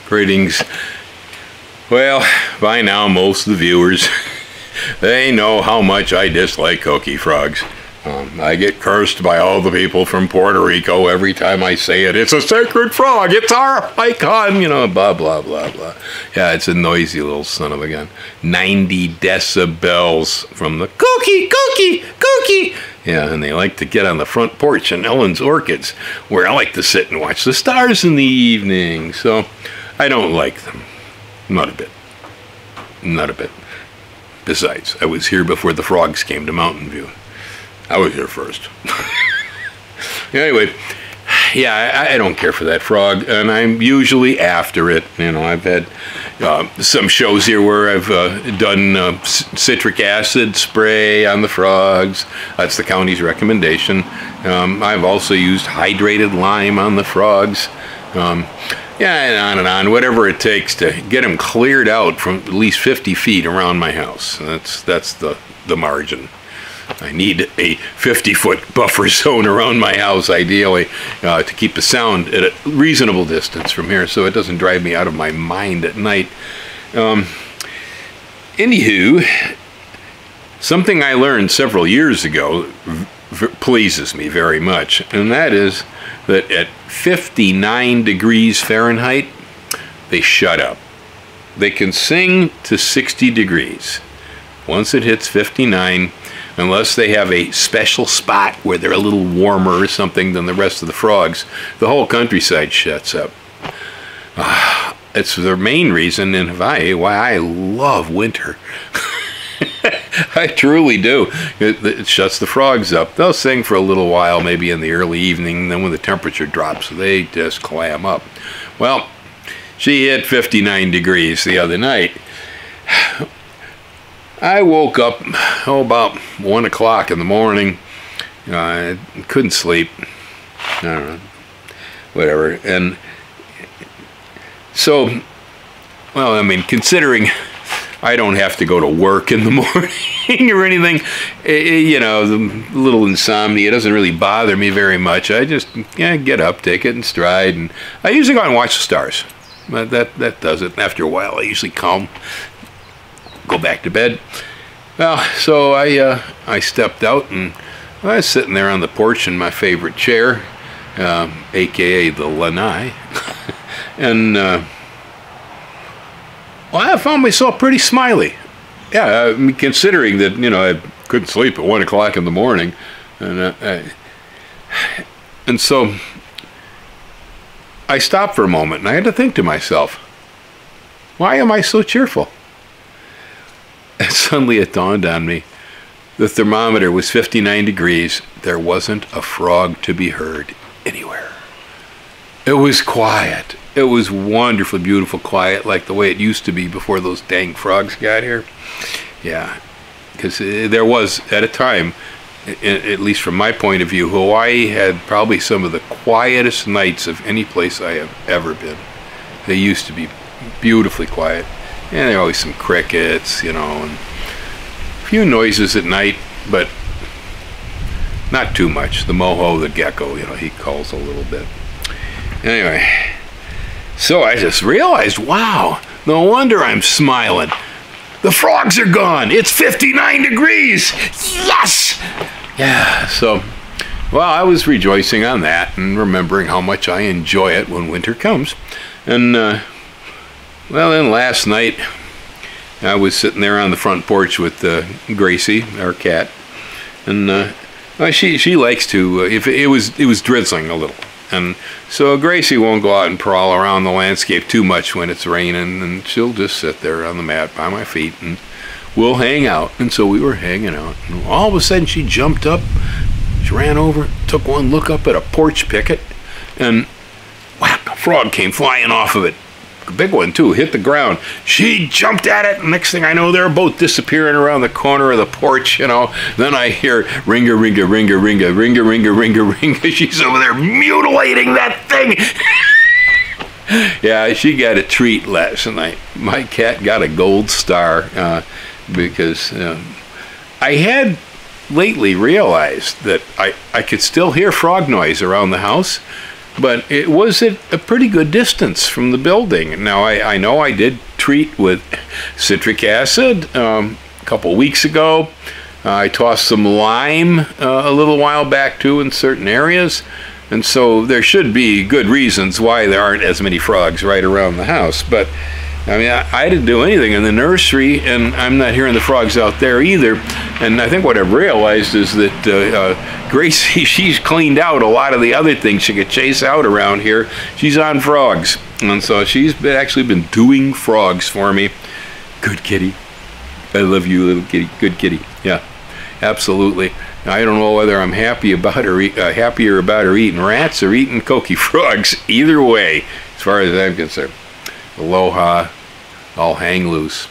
Greetings. Well, by now most of the viewers, they know how much I dislike coqui frogs. I get cursed by all the people from Puerto Rico every time I say it. It's a sacred frog. It's our icon, you know, blah, blah, blah, blah. Yeah, it's a noisy little son of a gun. 90 decibels from the coqui, coqui, coqui. Yeah, and they like to get on the front porch in Ellen's Orchids, where I like to sit and watch the stars in the evening. So I don't like them. Not a bit. Not a bit. Besides, I was here before the frogs came to Mountain View. I was here first. Anyway, yeah, I don't care for that frog, and I'm usually after it. You know, I've had some shows here where I've done citric acid spray on the frogs. That's the county's recommendation. I've also used hydrated lime on the frogs. Yeah, and on, whatever it takes to get them cleared out from at least 50 feet around my house. That's the margin. I need a 50-foot buffer zone around my house, ideally, to keep the sound at a reasonable distance from here so it doesn't drive me out of my mind at night. Anywho, something I learned several years ago pleases me very much, and that is that at 59 degrees Fahrenheit, they shut up. They can sing to 60 degrees. Once it hits 59, unless they have a special spot where they're a little warmer or something than the rest of the frogs, the whole countryside shuts up. It's the main reason in Hawaii why I love winter. I truly do. It shuts the frogs up. They'll sing for a little while, maybe in the early evening, then when the temperature drops, they just clam up. Well, she hit 59 degrees the other night. I woke up, about 1 o'clock in the morning. I couldn't sleep. I don't know. Whatever. And so, well, I mean, considering I don't have to go to work in the morning or anything, you know, the little insomnia doesn't really bother me very much. I just get up, take it in stride, and I usually go out and watch the stars. That does it. After a while, I usually calm, go back to bed. Well, so I stepped out, and I was sitting there on the porch in my favorite chair, aka the lanai, and well, I found myself pretty smiley. Yeah, I mean, considering that, you know, I couldn't sleep at 1 o'clock in the morning, and so I stopped for a moment, and I had to think to myself, why am I so cheerful? And suddenly it dawned on me, the thermometer was 59 degrees. There wasn't a frog to be heard anywhere. It was quiet. It was wonderfully beautiful quiet, like the way it used to be before those dang frogs got here. Yeah, because there was, at a time, at least from my point of view, Hawaii had probably some of the quietest nights of any place I have ever been. They used to be beautifully quiet. And there were always some crickets, you know, and a few noises at night, but not too much. The moho, the gecko, you know, he calls a little bit. Anyway, so I just realized, wow, no wonder I'm smiling. The frogs are gone. It's 59 degrees. Yes! Yeah, so, well, I was rejoicing on that and remembering how much I enjoy it when winter comes. And, well, then last night, I was sitting there on the front porch with Gracie, our cat, and well, she likes to, if it was drizzling a little, and so Gracie won't go out and prowl around the landscape too much when it's raining, and she'll just sit there on the mat by my feet, and we'll hang out. And so we were hanging out, and all of a sudden she jumped up, she ran over, took one look up at a porch picket, and whack, a frog came flying off of it. A big one too, hit the ground. She jumped at it, and next thing I know, they're both disappearing around the corner of the porch, you know. Then I hear ringa, ringa, ringa, ringa, ringa, ringa, ringa, ringa. She's over there mutilating that thing. Yeah, she got a treat last night. My cat got a gold star because I had lately realized that I could still hear frog noise around the house, but it was at a pretty good distance from the building. Now, I know I did treat with citric acid a couple weeks ago. I tossed some lime a little while back too in certain areas. And so there should be good reasons why there aren't as many frogs right around the house. But I mean, I didn't do anything in the nursery, and I'm not hearing the frogs out there either. And I think what I've realized is that Gracie, she's cleaned out a lot of the other things she could chase out around here. She's on frogs. And so she's actually been doing frogs for me. Good kitty. I love you, little kitty. Good kitty. Yeah, absolutely. I don't know whether I'm happier about her eating rats or eating coqui frogs. Either way, as far as I'm concerned. Aloha. I'll hang loose.